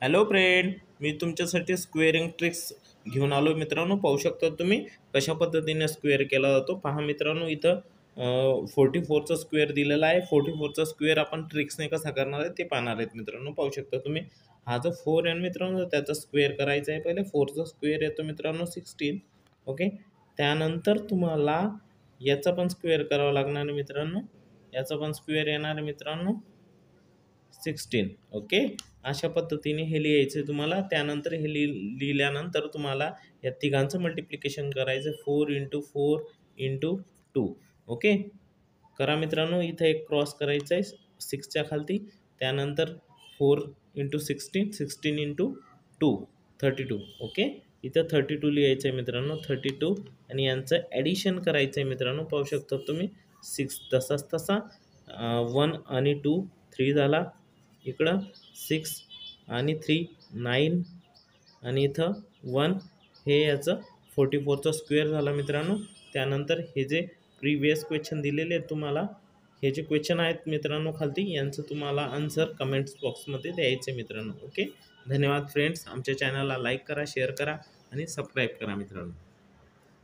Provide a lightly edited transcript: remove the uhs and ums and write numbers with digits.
Hello friend, मी तुमच्यासाठी squaring tricks घेऊन आलो मित्रांनो. पाहू शकता तुम्ही कशा पद्धतीने स्क्वेअर केला जातो. पहा मित्रांनो, इथं 44चा स्क्वेअर दिलेला आहे. 44चा स्क्वेअर आपण ट्रिक्सने कसा करणार आहे ते पाहणार आहेत मित्रांनो. पाहू शकता तुम्ही, हा जो 4 आहे मित्रांनो त्याचा स्क्वेअर करायचा आहे. पहिले 4चा स्क्वेअर येतो मित्रांनो 16. ओके, त्यानंतर तुम्हाला याचा पण स्क्वेअर करावा लागणार आहे मित्रांनो. याचा पण स्क्वेअर येणार आहे मित्रांनो 16. ओके, अशा पद्धतीने हे लिहायचं तुम्हाला. त्यानंतर हे लिहिल्यानंतर तुम्हाला या तिघांचं मल्टिप्लिकेशन करायचं 4 × 4 × 2. ओके, करा मित्रांनो. इथं एक क्रॉस करायचं आहे 6च्या खालती. त्यानंतर 4 × 16, 16 × 2 32. ओके, इथं 32 लिहायचं आहे मित्रांनो 32. आणि यांचं ॲडिशन करायचं आहे मित्रांनो. पाहू शकता तुम्ही 6 तसाच तसा 1 आणि 2 3 झाला. इकडं 6 आणि 3 9 आणि इथं 1. हे याचं 44चा स्क्वेअर झाला मित्रांनो. त्यानंतर हे जे प्रिव्हियस क्वेश्चन दिलेले आहेत तुम्हाला, हे जे क्वेश्चन आहेत मित्रांनो खालती, यांचं तुम्हाला आन्सर कमेंट्स बॉक्समध्ये द्यायचं आहे मित्रांनो. ओके, धन्यवाद फ्रेंड्स. आमच्या चॅनलला लाईक करा, शेअर करा आणि सबस्क्राईब करा मित्रांनो.